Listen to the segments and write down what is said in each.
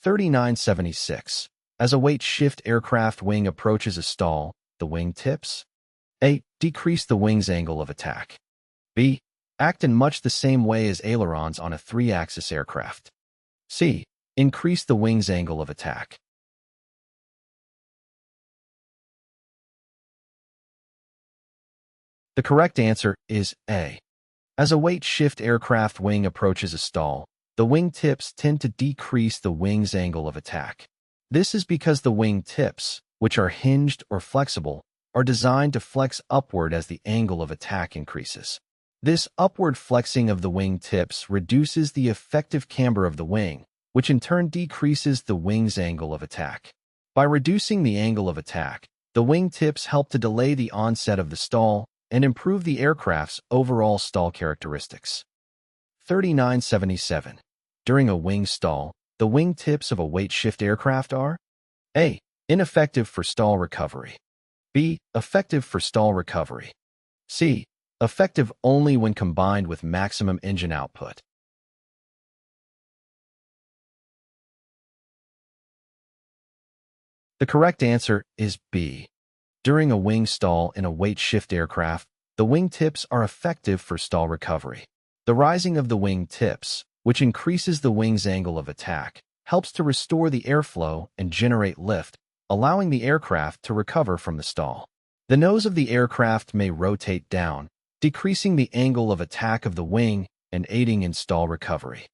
3976. As a weight-shift aircraft wing approaches a stall, the wing tips. A. Decrease the wing's angle of attack. B. Act in much the same way as ailerons on a 3-axis aircraft. C. Increase the wing's angle of attack. The correct answer is A. As a weight-shift aircraft wing approaches a stall, the wing tips tend to decrease the wing's angle of attack. This is because the wing tips, which are hinged or flexible, are designed to flex upward as the angle of attack increases. This upward flexing of the wing tips reduces the effective camber of the wing, which in turn decreases the wing's angle of attack. By reducing the angle of attack, the wing tips help to delay the onset of the stall and improve the aircraft's overall stall characteristics. 3977. During a wing stall, the wing tips of a weight-shift aircraft are A. Ineffective for stall recovery. B. Effective for stall recovery. C. Effective only when combined with maximum engine output. The correct answer is B. During a wing stall in a weight-shift aircraft, the wing tips are effective for stall recovery. The rising of the wing tips, which increases the wing's angle of attack, helps to restore the airflow and generate lift, allowing the aircraft to recover from the stall. The nose of the aircraft may rotate down, decreasing the angle of attack of the wing and aiding in stall recovery.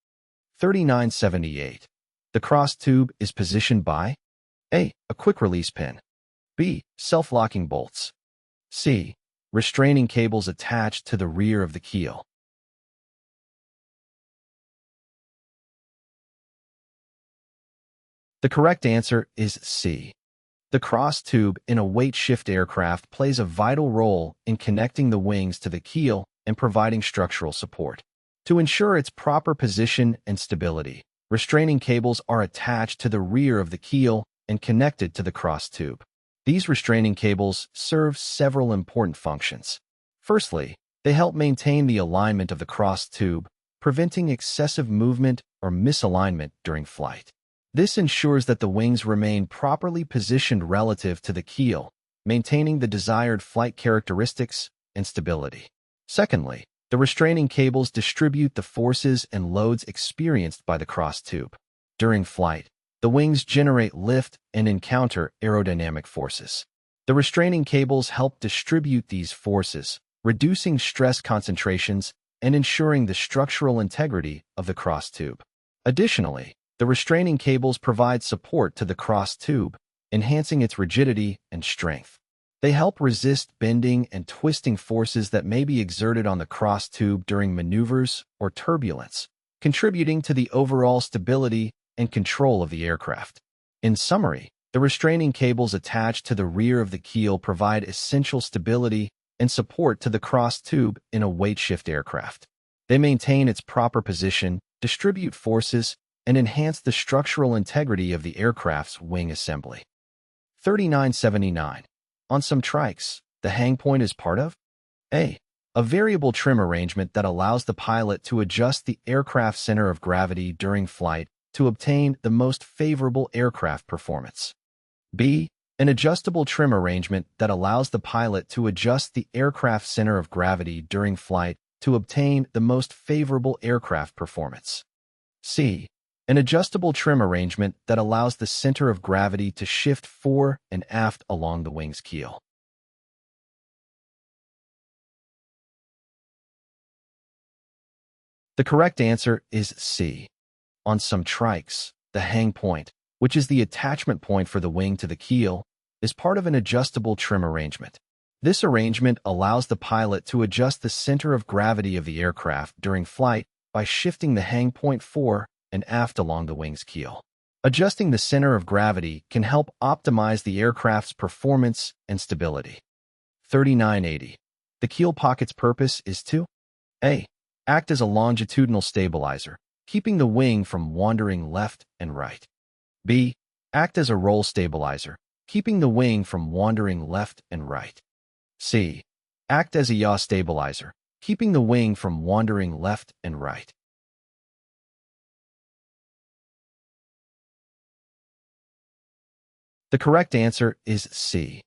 3978. The cross tube is positioned by A. A quick-release pin. B. Self-locking bolts. C. Restraining cables attached to the rear of the keel. The correct answer is C. The cross tube in a weight-shift aircraft plays a vital role in connecting the wings to the keel and providing structural support. To ensure its proper position and stability, restraining cables are attached to the rear of the keel and connected to the cross tube. These restraining cables serve several important functions. Firstly, they help maintain the alignment of the cross tube, preventing excessive movement or misalignment during flight. This ensures that the wings remain properly positioned relative to the keel, maintaining the desired flight characteristics and stability. Secondly, the restraining cables distribute the forces and loads experienced by the cross tube. During flight, the wings generate lift and encounter aerodynamic forces. The restraining cables help distribute these forces, reducing stress concentrations and ensuring the structural integrity of the cross tube. Additionally, the restraining cables provide support to the cross tube, enhancing its rigidity and strength. They help resist bending and twisting forces that may be exerted on the cross tube during maneuvers or turbulence, contributing to the overall stability and control of the aircraft. In summary, the restraining cables attached to the rear of the keel provide essential stability and support to the cross tube in a weight-shift aircraft. They maintain its proper position, distribute forces, and enhance the structural integrity of the aircraft's wing assembly. 3979. On some trikes, the hang point is part of A. A variable trim arrangement that allows the pilot to adjust the aircraft's center of gravity during flight to obtain the most favorable aircraft performance. B. An adjustable trim arrangement that allows the pilot to adjust the aircraft's center of gravity during flight to obtain the most favorable aircraft performance. C. An adjustable trim arrangement that allows the center of gravity to shift fore and aft along the wing's keel. The correct answer is C. On some trikes, the hang point, which is the attachment point for the wing to the keel, is part of an adjustable trim arrangement. This arrangement allows the pilot to adjust the center of gravity of the aircraft during flight by shifting the hang point fore and aft along the wing's keel. Adjusting the center of gravity can help optimize the aircraft's performance and stability. 3980. The keel pocket's purpose is to A. Act as a longitudinal stabilizer, keeping the wing from wandering left and right. B. Act as a roll stabilizer, keeping the wing from wandering left and right. C. Act as a yaw stabilizer, keeping the wing from wandering left and right. The correct answer is C.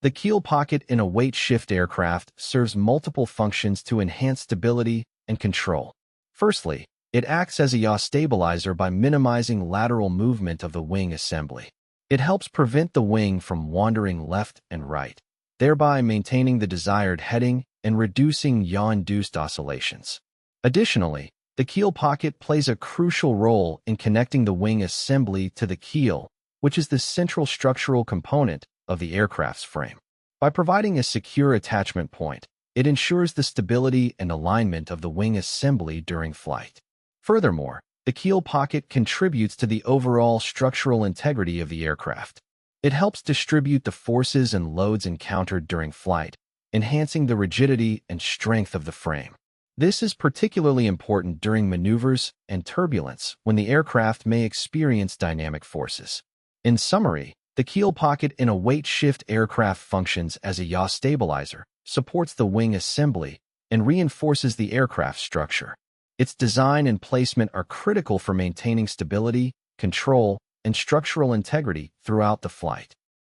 The keel pocket in a weight-shift aircraft serves multiple functions to enhance stability and control. Firstly, it acts as a yaw stabilizer by minimizing lateral movement of the wing assembly. It helps prevent the wing from wandering left and right, thereby maintaining the desired heading and reducing yaw-induced oscillations. Additionally, the keel pocket plays a crucial role in connecting the wing assembly to the keel, which is the central structural component of the aircraft's frame. By providing a secure attachment point, it ensures the stability and alignment of the wing assembly during flight. Furthermore, the keel pocket contributes to the overall structural integrity of the aircraft. It helps distribute the forces and loads encountered during flight, enhancing the rigidity and strength of the frame. This is particularly important during maneuvers and turbulence when the aircraft may experience dynamic forces. In summary, the keel pocket in a weight-shift aircraft functions as a yaw stabilizer, supports the wing assembly, and reinforces the aircraft's structure. Its design and placement are critical for maintaining stability, control, and structural integrity throughout the flight.